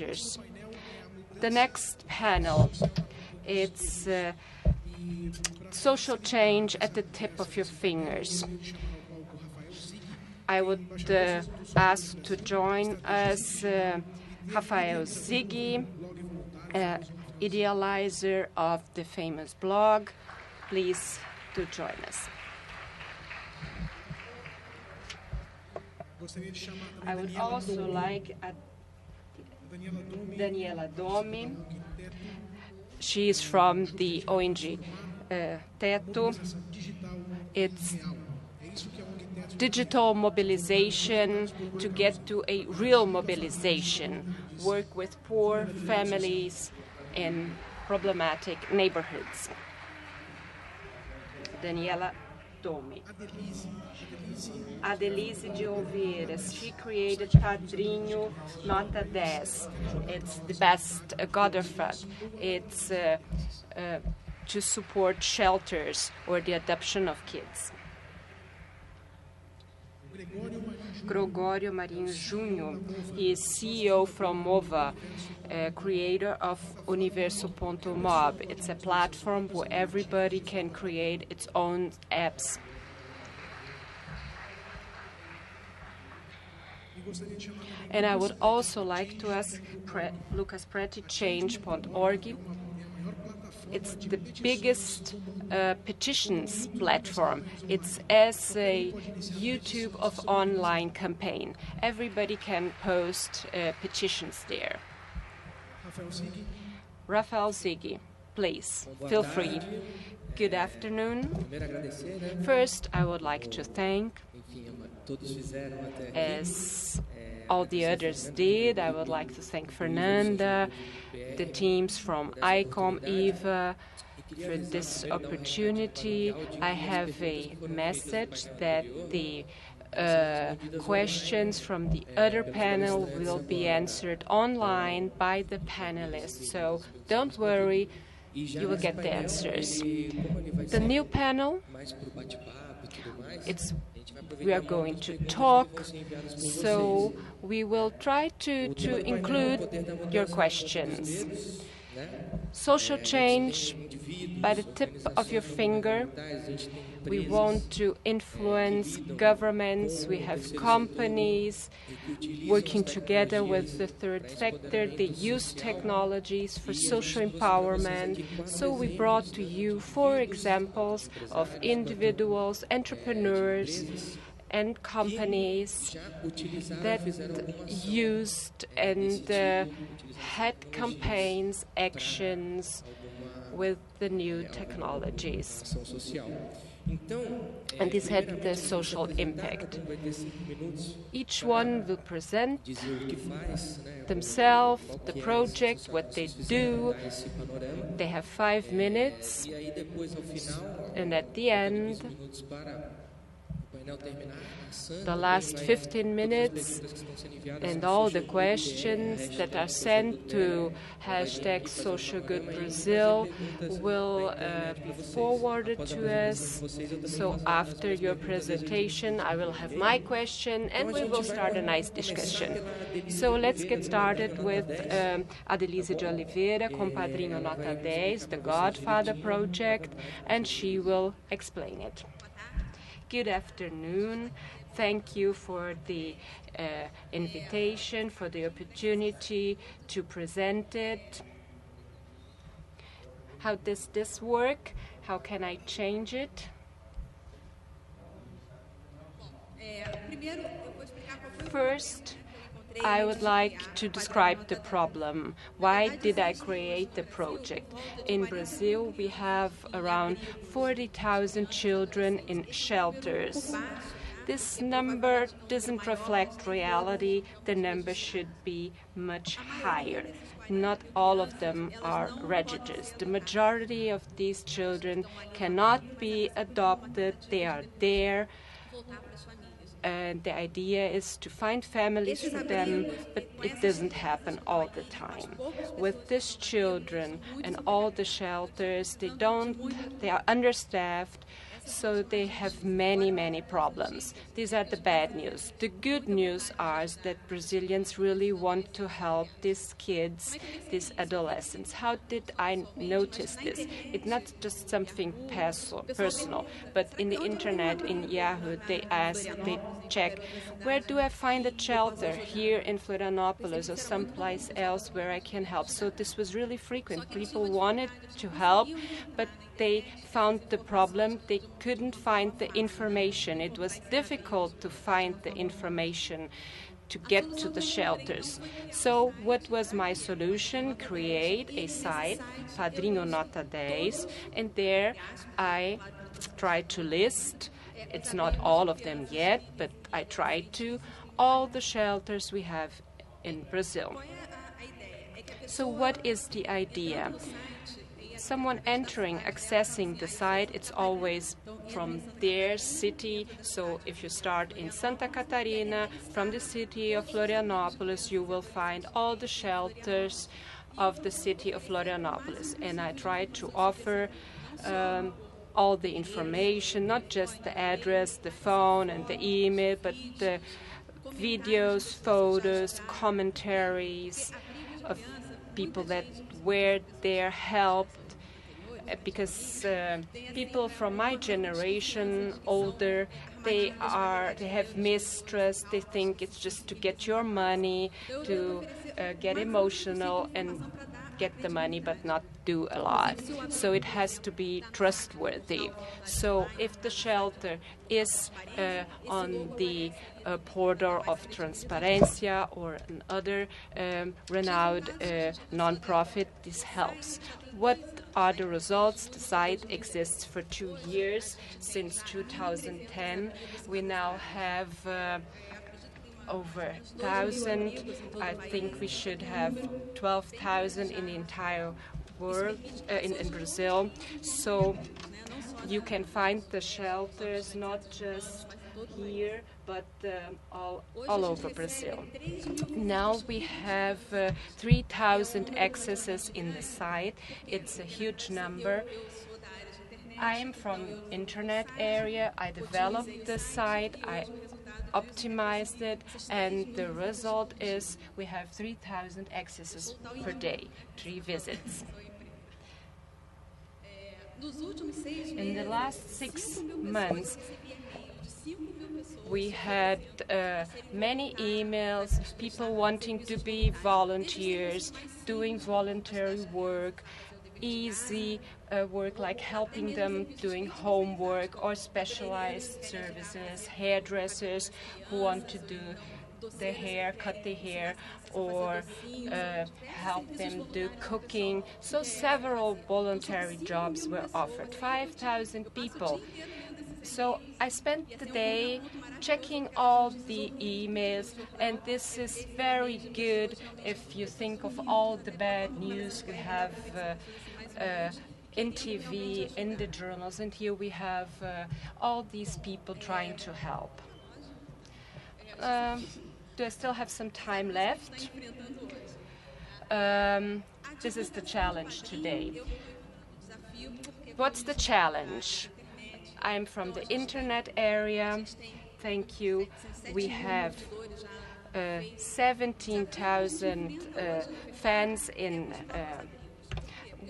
answers. The next panel, it's social change at the tip of your fingers. I would ask to join us Rafael Ziggy, idealizer of the famous blog. Please do join us. I would also like Daniella Dolme. She is from the ONG Teto. It's digital mobilization to get to a real mobilization, work with poor families in problematic neighborhoods. Daniella Dolme. Adelize de Oliveira. She created Padrinho, Nota 10. It's the best Godofred. It's to support shelters or the adoption of kids. Gregório Marin Jr. He is CEO from Mowa, creator of Universo.mob. It's a platform where everybody can create its own apps. And I would also like to ask Lucas Pretti, change.org. It's the biggest petitions platform. It's as a YouTube of online campaign. Everybody can post petitions there. Rafael Ziggy, please, feel free. Good afternoon. First, I would like to thank, as all the others did, I would like to thank Fernanda, the teams from ICOM, Eva, for this opportunity. I have a message that the questions from the other panel will be answered online by the panelists, so don't worry, you will get the answers. The new panel, we are going to talk, so we will try to include your questions. Social change by the tip of your finger. We want to influence governments. We have companies working together with the third sector. They use technologies for social empowerment. So we brought to you 4 examples of individuals, entrepreneurs, and companies that used and had campaigns, actions with the new technologies. And this had the social impact. Each one will present themselves, the project, what they do. They have 5 minutes, and at the end, the last 15 minutes and all the questions that are sent to #SocialGoodBrazil will be forwarded to us. So after your presentation, I will have my question and we will start a nice discussion. So let's get started with Adelize de Oliveira, com Padrinho Nota 10, the Godfather project, and she will explain it. Good afternoon. Thank you for the invitation, for the opportunity to present it. How does this work? How can I change it? First, I would like to describe the problem. Why did I create the project? In Brazil, we have around 40,000 children in shelters. This number doesn't reflect reality. The number should be much higher. Not all of them are refugees. The majority of these children cannot be adopted. They are there. And the idea is to find families for them, but it doesn't happen all the time. With these children and all the shelters, they are understaffed. So they have many, many problems. These are the bad news. The good news is that Brazilians really want to help these kids, these adolescents. How did I notice this? It's not just something personal, but in the internet, in Yahoo, they check, where do I find a shelter here in Florianopolis or someplace else where I can help? So this was really frequent. People wanted to help, but they found the problem. They couldn't find the information. It was difficult to find the information to get to the shelters. So what was my solution? Create a site, Padrinho Nota 10, and there I tried to list, it's not all of them yet, but I tried to, all the shelters we have in Brazil. So what is the idea? Someone entering, accessing the site, it's always from their city. So if you start in Santa Catarina, from the city of Florianopolis, you will find all the shelters of the city of Florianopolis. And I try to offer all the information, not just the address, the phone, and the email, but the videos, photos, commentaries of people that were there, helped. Because people from my generation, older, they have mistrust. They think it's just to get your money, to get emotional and get the money, but not do a lot. So it has to be trustworthy. So if the shelter is on the portal of Transparencia or another renowned non-profit, this helps. What are the results? The site exists for 2 years, since 2010. We now have over 1,000. I think we should have 12,000 in the entire world, in Brazil. So you can find the shelters not just here, but all over Brazil. Now we have 3,000 accesses in the site. It's a huge number. I'm from internet area. I developed the site. I optimized it, and the result is we have 3,000 accesses per day, 3 visits. In the last 6 months, we had many emails, people wanting to be volunteers, doing voluntary work, easy work like helping them doing homework, or specialized services, hairdressers who want to do the hair, cut the hair, or help them do cooking. So several voluntary jobs were offered, 5,000 people. So I spent the day checking all the emails, and this is very good if you think of all the bad news we have in TV, in the journals, and here we have all these people trying to help. Do I still have some time left? This is the challenge today. What's the challenge? I'm from the internet area. Thank you. We have 17,000 fans in.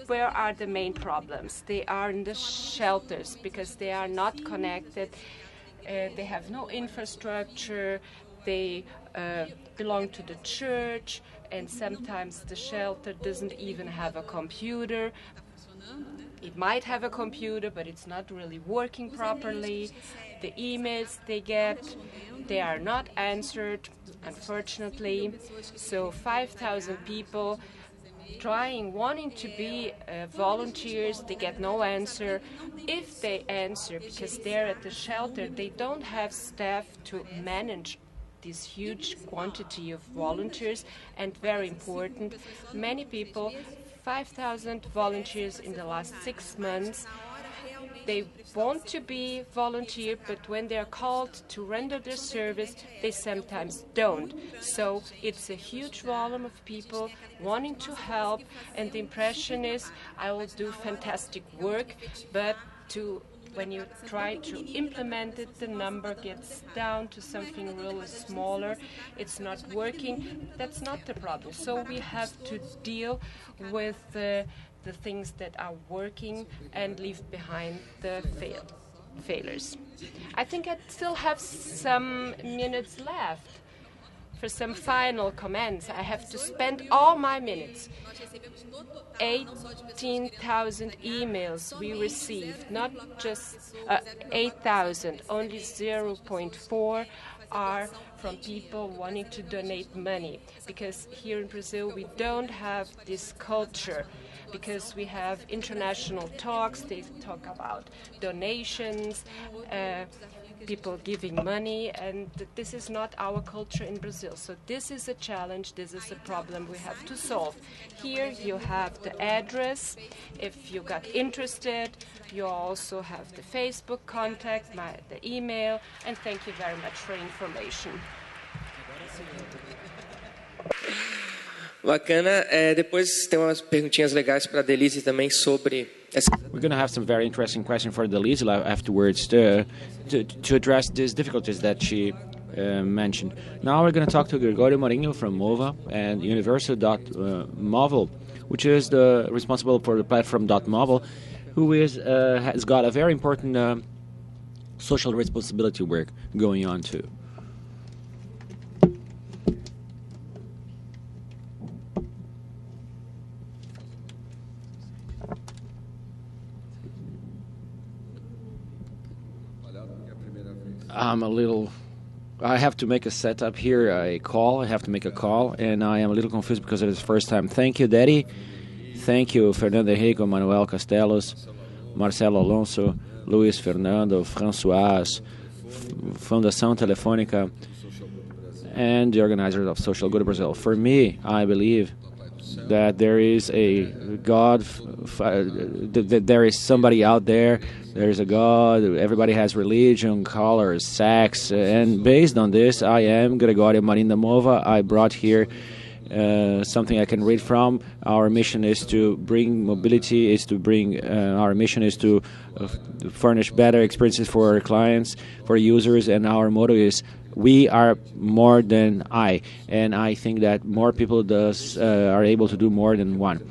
Where are the main problems? They are in the shelters because they are not connected. They have no infrastructure. They belong to the church, and sometimes the shelter doesn't even have a computer. It might have a computer, but it's not really working properly. The emails they get, they are not answered, unfortunately. So 5,000 people wanting to be volunteers, they get no answer. If they answer, because they're at the shelter, they don't have staff to manage this huge quantity of volunteers. And very important, many people, 5,000 volunteers in the last 6 months, they want to be volunteer, but when they are called to render their service, they sometimes don't. So it's a huge volume of people wanting to help, and the impression is I will do fantastic work, but to when you try to implement it, the number gets down to something really smaller. It's not working. That's not the problem. So we have to deal with the things that are working and leave behind the failures. I think I still have some minutes left for some final comments. I have to spend all my minutes. 18,000 emails we received, not just 8,000, only 0.4 are from people wanting to donate money, because here in Brazil we don't have this culture, because we have international talks, they talk about donations, people giving money, and this is not our culture in Brazil. So this is a challenge, this is a problem we have to solve. Here you have the address. If you got interested, you also have the Facebook contact, the email, and thank you very much for information. Bacana. Depois tem umas perguntinhas legais para a Adelize também sobre... We're going to have some very interesting questions for Adelize afterwards to address these difficulties that she mentioned. Now we're going to talk to Gregório Marin from Mowa and Universal.mobile, which is responsible for the platform .mobile, who has got a very important social responsibility work going on too. I have to make a setup here, I have to make a call, and I am a little confused because it is the first time. Thank you, Daddy. Thank you, Fernando Henrique, Manuel Castelos, Marcelo Alonso, Luis Fernando, François, Fundação Telefônica, and the organizers of Social Good Brazil. For me, I believe that there is a God, that there is somebody out there. There's a God. Everybody has religion, colors, sex, and based on this, I am Gregório Marin da Mowa. I brought here something I can read from. Our mission is to bring mobility. Our mission is to furnish better experiences for our clients, for users, and our motto is we are more than I. And I think that more people are able to do more than one.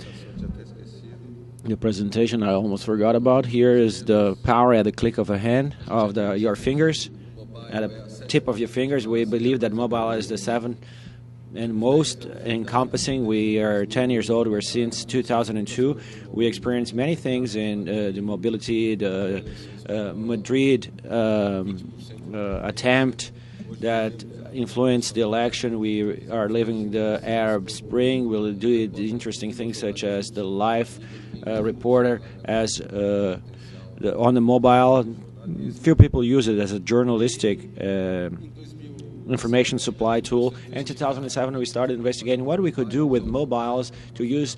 The presentation I almost forgot about. Here is the power at the click of a hand of your fingers, at the tip of your fingers. We believe that mobile is the seventh and most encompassing. We are 10 years old. We're since 2002. We experienced many things in the mobility, the Madrid attempt that influenced the election. We are living the Arab Spring. We'll do the interesting things such as the live reporter as on the mobile. Few people use it as a journalistic information supply tool. In 2007, we started investigating what we could do with mobiles to use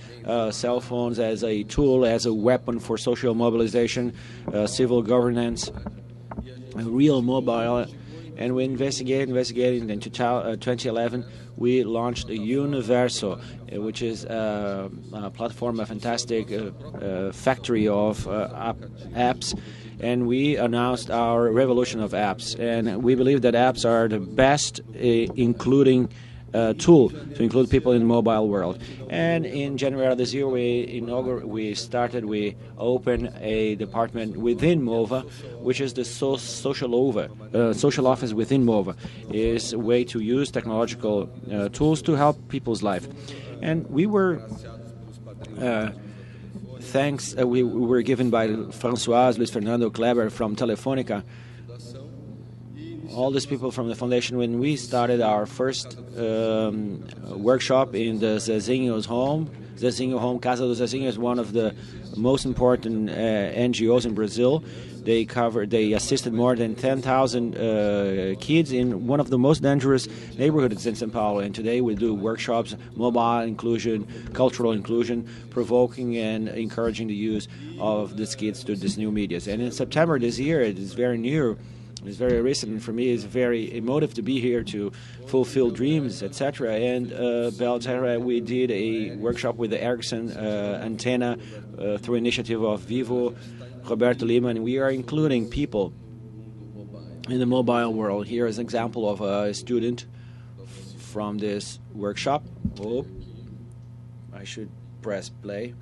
cell phones as a tool, as a weapon for social mobilization, civil governance, a real mobile. And we investigated. In 2011, we launched a Universal, which is a platform, a fantastic factory of apps. And we announced our revolution of apps. And we believe that apps are the best including tool to include people in the mobile world. And in January of this year, we opened a department within Mowa, which is the social office within Mowa. Is a way to use technological tools to help people's life. And we were we were given by François, Luis Fernando, Kleber from Telefônica, all these people from the foundation. When we started our first workshop in the Zezinho's home, Zezinho Home, Casa do Zezinho is one of the most important NGOs in Brazil. They assisted more than 10,000 kids in one of the most dangerous neighborhoods in São Paulo. And today we do workshops, mobile inclusion, cultural inclusion, provoking and encouraging the use of these kids to these new medias. And in September this year, it is very new. It's very recent, and for me it's very emotive to be here to fulfill dreams, etc. And Belterra, we did a workshop with the Ericsson antenna through initiative of Vivo, Roberto Lima, and we are including people in the mobile world. Here is an example of a student from this workshop. Oh, I should press play.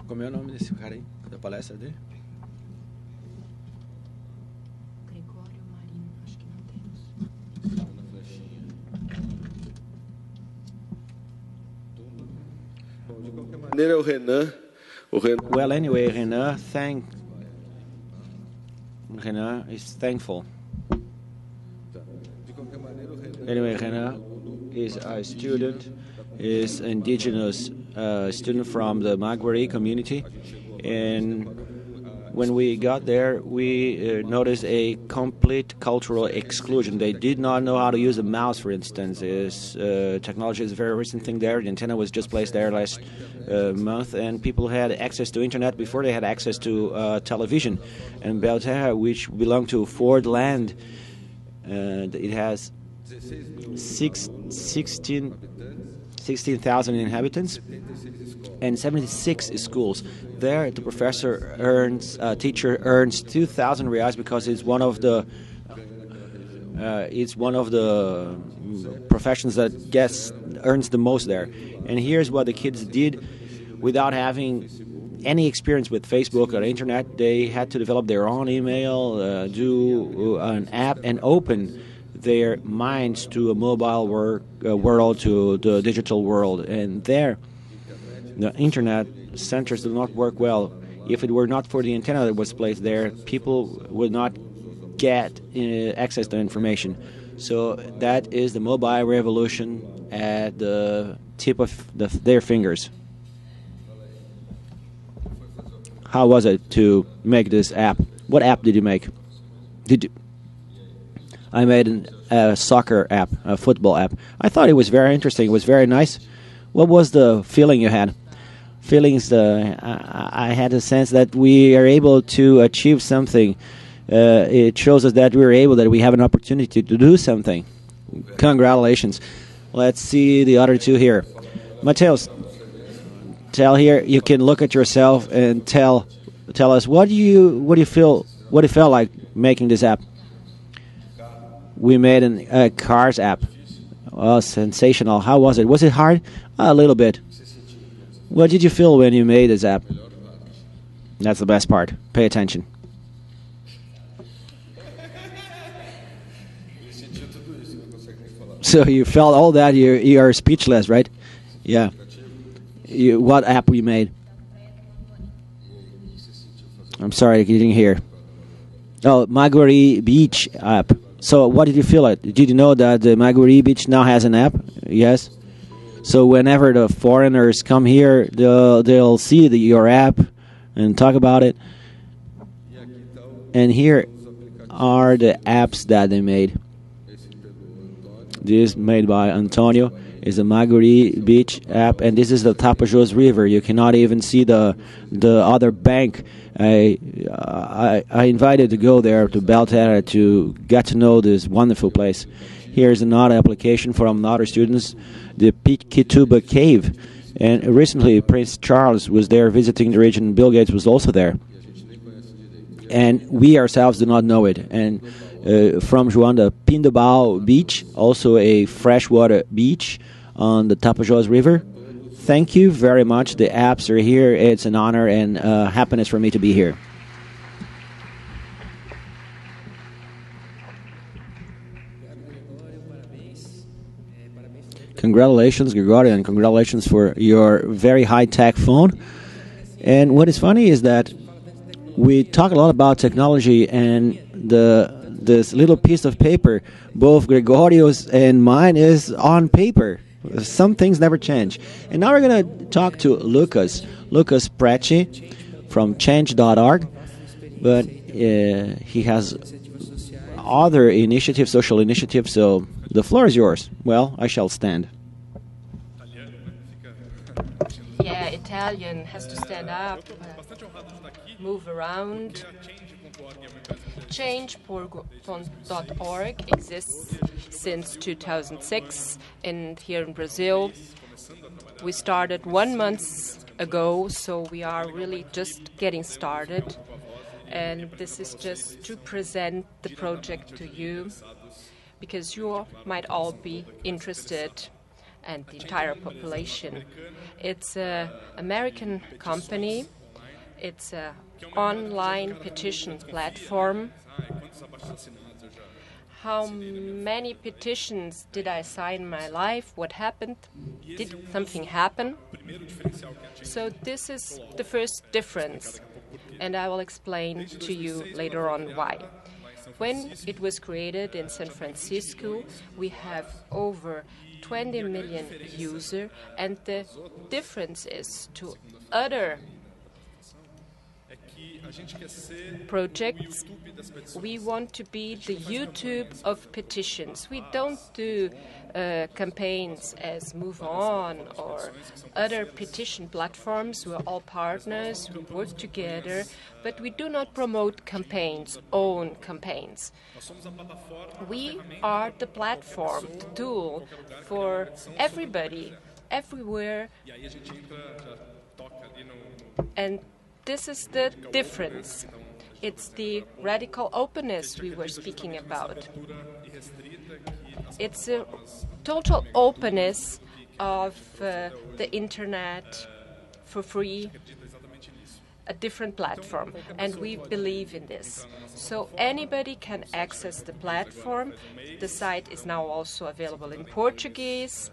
Como é o nome desse cara aí? Da palestra dele? Gregório, Marin, acho que não temos. De qualquer maneira, o Renan. Well, anyway, Renan is thankful. Anyway, Renan is a student, is indigenous student from the Maguari community, and when we got there, we noticed a complete cultural exclusion. They did not know how to use a mouse, for instance. Technology is a very recent thing there. The antenna was just placed there last month, and people had access to internet before they had access to television. And Belterra, which belonged to Ford Land, it has 16,000 inhabitants and 76 schools. There, the teacher earns 2,000 reais because it's one of the professions that earns the most there. And here's what the kids did without having any experience with Facebook or internet. They had to develop their own email, do an app, and open their minds to a mobile world, to the digital world. And there, the internet centers do not work well. If it were not for the antenna that was placed there, people would not get access to information. So that is the mobile revolution at the tip of their fingers. How was it to make this app? What app did you make? I made a soccer app, a football app. I thought it was very interesting. It was very nice. What was the feeling you had? I had a sense that we are able to achieve something. It shows us that we have an opportunity to do something. Congratulations. Let's see the other two here. Mateus, tell here. You can look at yourself and tell us what do you feel. What it felt like making this app. We made a cars app. Oh, sensational. How was it? Was it hard? A little bit. What did you feel when you made this app? That's the best part. Pay attention. So you felt all that. You are speechless, right? Yeah. What app you made? I'm sorry, I didn't hear. Oh, Maguari Beach app. So what did you feel like? Did you know that the Maguari Beach now has an app? Yes. So whenever the foreigners come here, they'll see your app and talk about it. And here are the apps that they made. This made by Antonio is the Maguari Beach app, and this is the Tapajós River. You cannot even see the other bank. I invited to go there to Belterra to get to know this wonderful place. Here's another application from other students, the Piquituba Cave. And recently, Prince Charles was there visiting the region. Bill Gates was also there. And we ourselves do not know it. And from Joanda, Pindabal Beach, also a freshwater beach on the Tapajós River. Thank you very much. The apps are here. It's an honor and happiness for me to be here. Congratulations, Gregório, and congratulations for your very high-tech phone. And what is funny is that we talk a lot about technology, and this little piece of paper, both Gregório's and mine, is on paper. Some things never change. And now we're going to talk to Lucas Pretti from change.org, but he has other initiatives, social initiatives, so the floor is yours. Well, I shall stand. Yeah, it Italian has to stand up, move around. Change.org exists since 2006, and here in Brazil we started 1 month ago, so we are really just getting started. And this is just to present the project to you, because you might all be interested, and the entire population. It's an American company. It's an online petition platform. How many petitions did I sign in my life? What happened? Did something happen? So this is the first difference, and I will explain to you later on why. When it was created in San Francisco, we have over 20 million users, and the difference is to other projects, we want to be the YouTube of petitions. We don't do campaigns as Move On or other petition platforms. We're all partners, we work together, but we do not promote campaigns, own campaigns. We are the platform, the tool for everybody, everywhere, and this is the difference. It's the radical openness we were speaking about. It's a total openness of the internet for free, a different platform, and we believe in this. So anybody can access the platform. The site is now also available in Portuguese.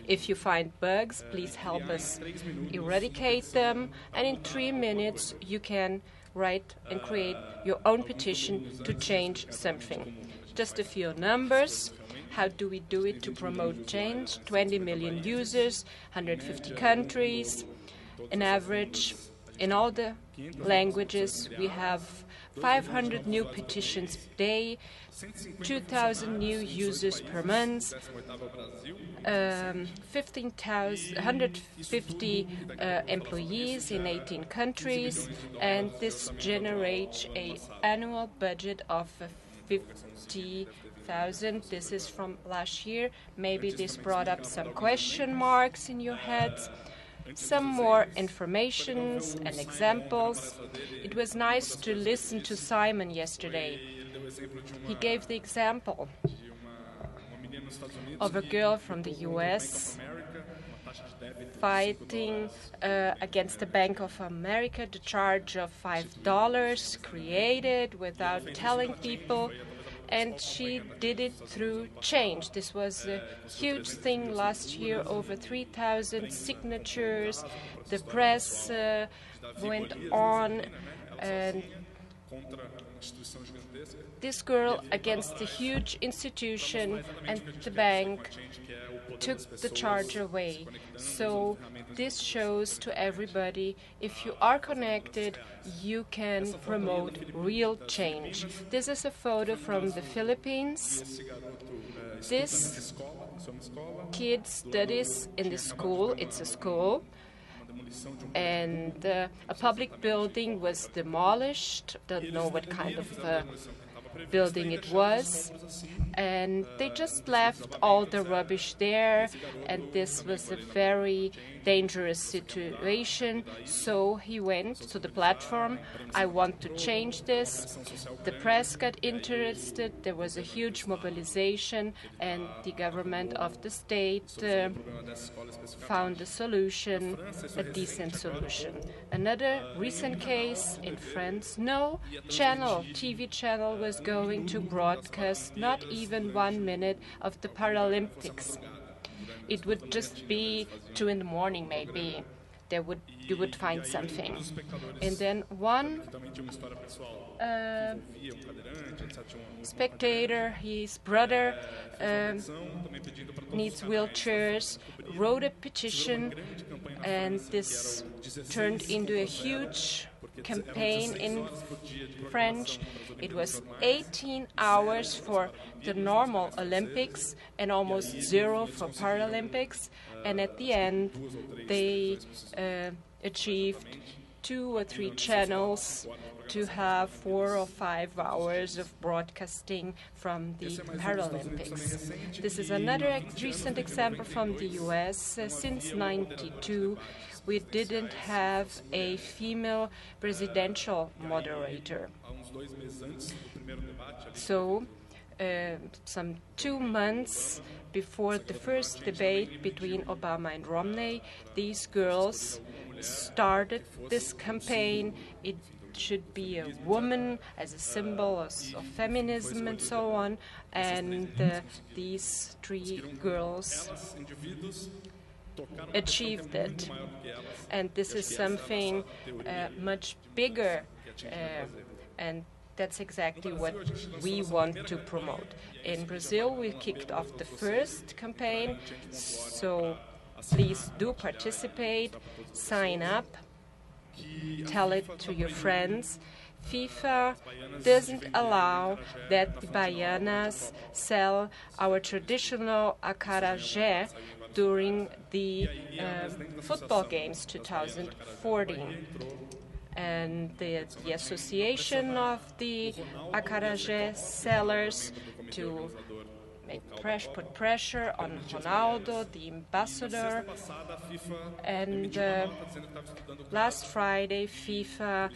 If you find bugs, please help us eradicate them. And in 3 minutes, you can write and create your own petition to change something. Just a few numbers. How do we do it to promote change? 20 million users, 150 countries. On average, in all the languages, we have 500 new petitions per day, 2,000 new users per month, 150 employees in 18 countries, and this generates an annual budget of 50,000. This is from last year. Maybe this brought up some question marks in your heads. Some more informations and examples. It was nice to listen to Simon yesterday. He gave the example of a girl from the US fighting against the Bank of America, the charge of $5 created without telling people, and she did it through change. This was a huge thing last year, over 3,000 signatures. The press went on, and this girl against the huge institution, and the bank took the charge away. So this shows to everybody, if you are connected, you can promote real change. This is a photo from the Philippines. This kid studies in the school. It's a school. And a public building was demolished. Don't know what kind of building it was, and they just left all the rubbish there, and this was a very dangerous situation. So he went to the platform. I want to change this. The press got interested. There was a huge mobilization, and the government of the state found a solution, a decent solution. Another recent case in France, no TV channel was going to broadcast not even 1 minute of the Paralympics. It would just be 2 in the morning, maybe. You would find something. And then one spectator, his brother needs wheelchairs, wrote a petition, and this turned into a huge campaign in French. It was 18 hours for the normal Olympics and almost 0 for Paralympics. And at the end, they achieved 2 or 3 channels to have 4 or 5 hours of broadcasting from the Paralympics. This is another recent example from the US. Since '92, we didn't have a female presidential moderator. So, some 2 months before the first debate between Obama and Romney, these girls started this campaign. It should be a woman as a symbol of feminism and so on. And these 3 girls achieved it. And this is something much bigger, and that's exactly what we want to promote. In Brazil, we kicked off the first campaign, so please do participate, sign up, tell it to your friends. FIFA doesn't allow that the Baianas sell our traditional acarajé during the football games 2014. And the association of the acarajé sellers to put pressure on Ronaldo, the ambassador. And last Friday, FIFA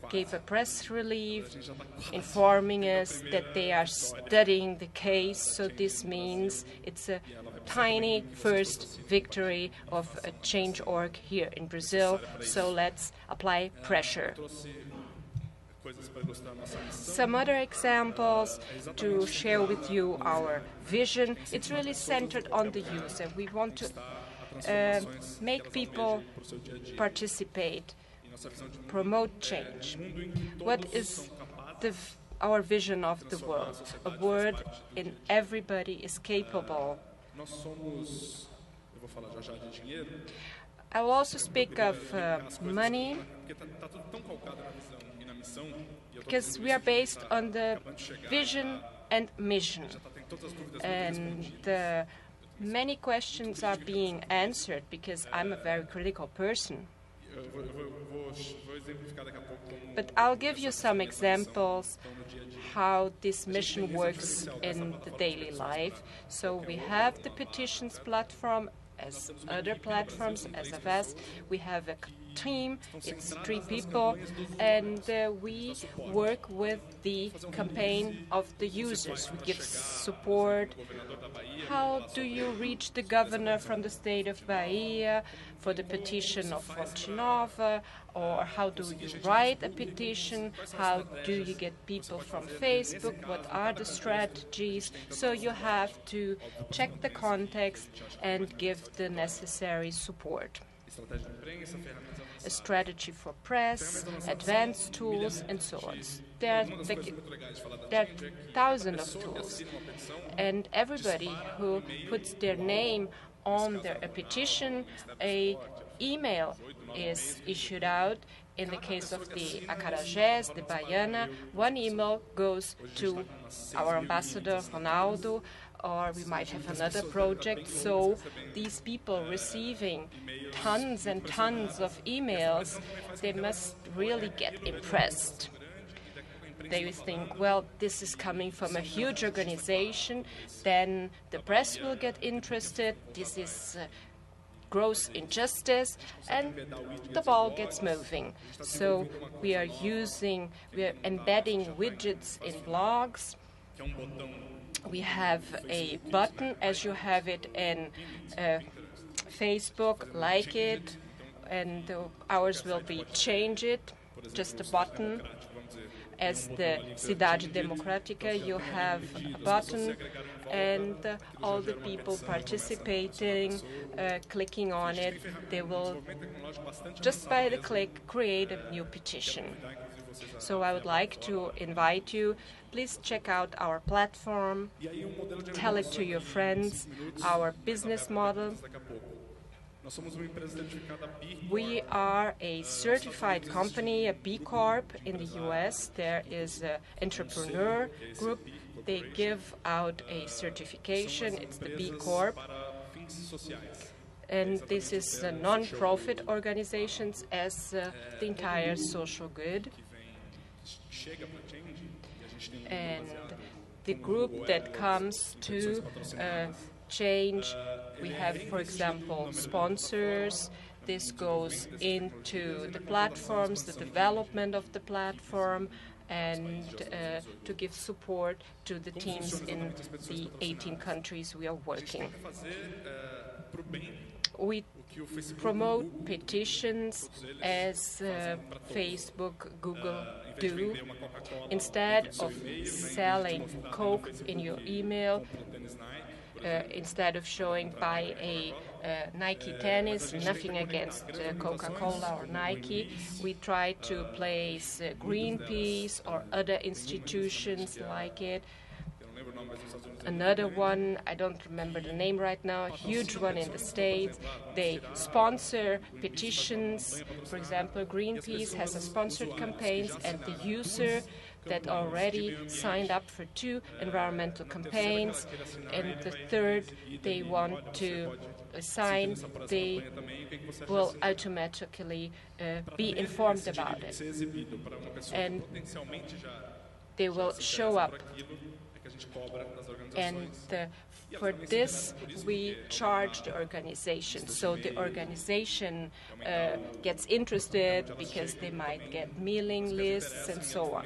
gave a press release informing us that they are studying the case. So this means it's a tiny first victory of a change.org here in Brazil. So let's apply pressure. Some other examples to share with you our vision. It's really centered on the user. We want to make people participate, promote change. What is our vision of the world? A world in everybody is capable. I will also speak of money, because we are based on the vision and mission. And many questions are being answered because I'm a very critical person. But I'll give you some examples how this mission works in the daily life. So we have the petitions platform, as other platforms, as FS. We have a team, it's 3 people, and we work with the campaign of the users. We give support. How do you reach the governor from the state of Bahia for the petition of Fonte Nova? Or how do you write a petition? How do you get people from Facebook? What are the strategies? So you have to check the context and give the necessary support. A strategy for press, advanced tools, and so on. There are thousands of tools. And everybody who puts their name on a petition, an email is issued out. In the case of the acarajés, the baiana, one email goes to our ambassador, Ronaldo, or we might have another project. So these people receiving tons and tons of emails, they must really get impressed. They think, well, this is coming from a huge organization, then the press will get interested, this is gross injustice, and the ball gets moving. So we are embedding widgets in blogs. We have a button, as you have it in Facebook, like it, and ours will be change it, just a button. As the Cidade Democrática, you have a button, and all the people participating, clicking on it, they will, just by the click, create a new petition. So I would like to invite you, please check out our platform, tell it to your friends, our business model. We are a certified company, a B Corp in the US. There is an entrepreneur group. They give out a certification. It's the B Corp. And this is non-profit organizations as the entire social good. And the group that comes to change, we have, for example, sponsors. This goes into the platforms, the development of the platform, and to give support to the teams in the 18 countries we are working. We promote petitions as Facebook, Google do. Instead of selling Coke in your email, instead of showing buy a Nike tennis, nothing against Coca-Cola or Nike, we try to place Greenpeace or other institutions like it. Another one, I don't remember the name right now, a huge one in the States. They sponsor petitions. For example, Greenpeace has a sponsored campaigns, and the user that already signed up for 2 environmental campaigns, and the third they want to sign, they will automatically be informed about it. And they will show up. And for this, we charge the organization. So the organization gets interested because they might get mailing lists and so on.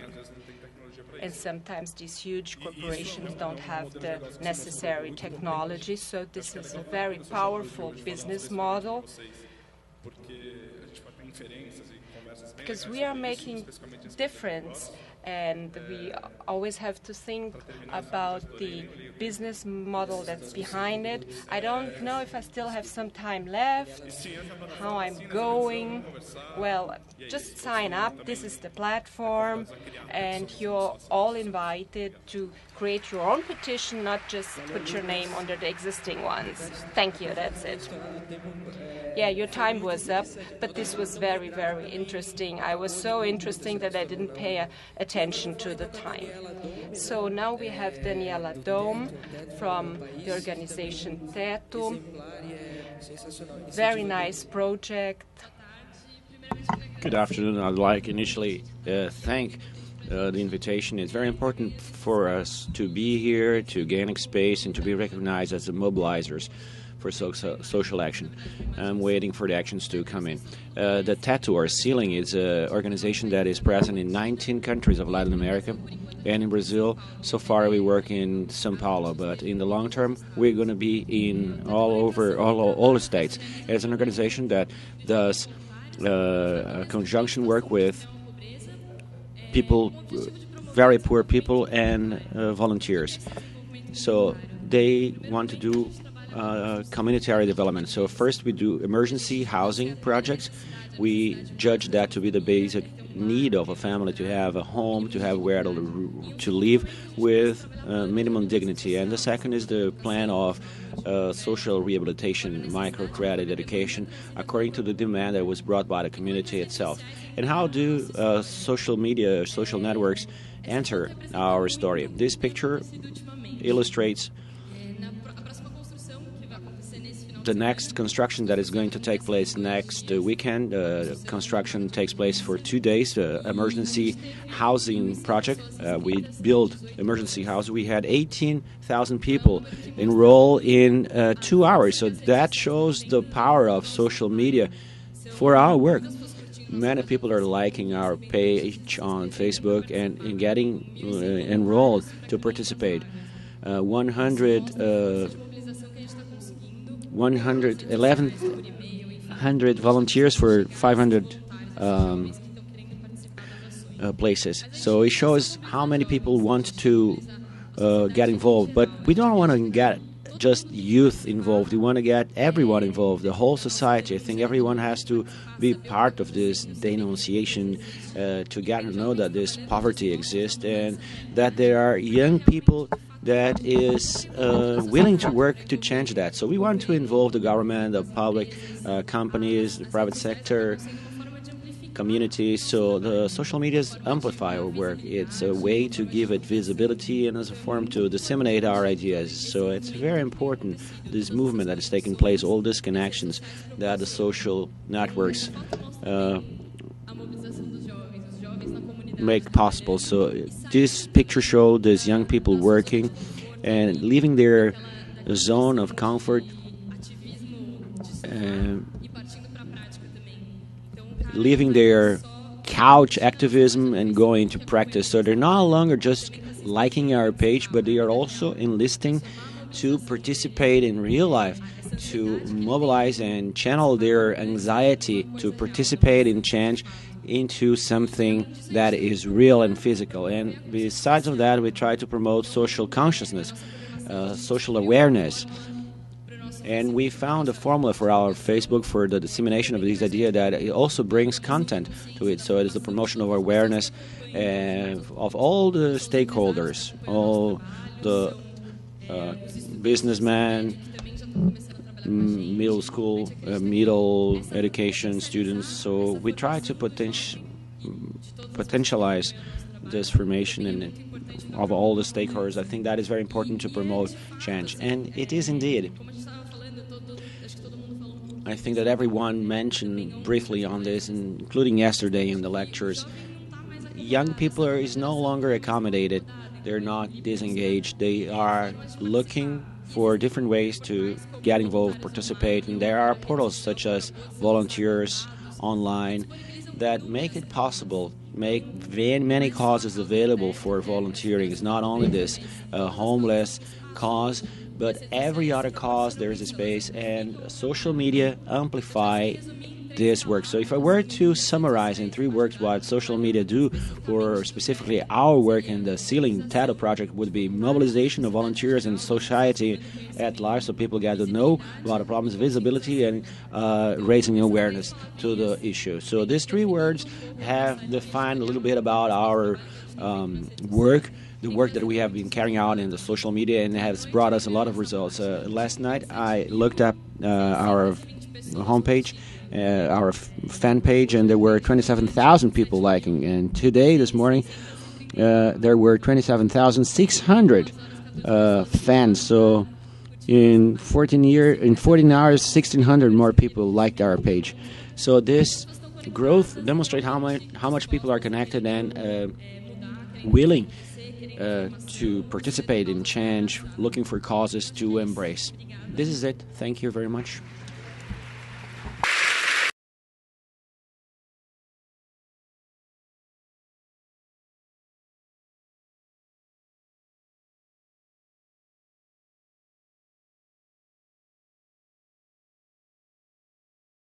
And sometimes these huge corporations don't have the necessary technology. So this is a very powerful business model, because we are making difference. And we always have to think about the business model that's behind it. I don't know if I still have some time left, how I'm going. Well, just sign up. This is the platform, and you're all invited to create your own petition, not just put your name under the existing ones. Thank you, that's it. Yeah, your time was up, but this was very, very interesting. I was so interesting that I didn't pay attention to the time. So now we have Daniella Dolme from the organization Teto. Very nice project. Good afternoon. I'd like initially thank the invitation. It's very important for us to be here, to gain space, and to be recognized as the mobilizers for social action. I'm waiting for the actions to come in. The Teto, or Ceiling, is an organization that is present in 19 countries of Latin America and in Brazil. So far we work in São Paulo, but in the long term we're going to be in all the states. It's an organization that does conjunction work with people, very poor people, and volunteers. So they want to do communitary development. So first we do emergency housing projects. We judge that to be the basic need of a family, to have a home, to have where to live with minimum dignity. And the second is the plan of social rehabilitation, microcredit education, according to the demand that was brought by the community itself. And how do social media, social networks enter our story? This picture illustrates the next construction that is going to take place next weekend. Construction takes place for 2 days. Emergency housing project. We build emergency house. We had 18,000 people enroll in 2 hours. So that shows the power of social media for our work. Many people are liking our page on Facebook and getting enrolled to participate. 1,100 volunteers for 500 places. So it shows how many people want to get involved. But we don't want to get just youth involved. We want to get everyone involved, the whole society. I think everyone has to be part of this denunciation to get to know that this poverty exists and that there are young people that is willing to work to change that. So we want to involve the government, the public companies, the private sector, communities. So the social medias amplify our work. It's a way to give it visibility and as a form to disseminate our ideas. So it's very important, this movement that is taking place, all these connections that the social networks make possible. So this picture shows these young people working and leaving their zone of comfort, leaving their couch activism and going to practice. So they're no longer just liking our page, but they are also enlisting to participate in real life, to mobilize and channel their anxiety to participate in change into something that is real and physical. And besides of that, we try to promote social consciousness, social awareness. And we found a formula for our Facebook for the dissemination of this idea that it also brings content to it. So it is the promotion of awareness of all the stakeholders, all the businessmen, middle school, middle education students. So we try to potentialize this formation and of all the stakeholders. I think that is very important to promote change, and it is indeed. I think that everyone mentioned briefly on this, including yesterday in the lectures. Young people is no longer accommodated. They're not disengaged. They are looking for different ways to get involved, participate, and there are portals such as volunteers online that make it possible, make many causes available for volunteering. It's not only this homeless cause, but every other cause there is a space, and social media amplify this work. So if I were to summarize in 3 words what social media do for specifically our work in the Ceiling Teto project, would be mobilization of volunteers and society at large, so people get to know about the problems, visibility, and raising awareness to the issue. So these 3 words have defined a little bit about our work, the work that we have been carrying out in the social media, and has brought us a lot of results. Last night I looked up our homepage, our fan page, and there were 27,000 people liking. And today, this morning, there were 27,600 fans. So in 14 hours, 1,600 more people liked our page. So this growth demonstrates how much people are connected and willing to participate in change, looking for causes to embrace. This is it. Thank you very much.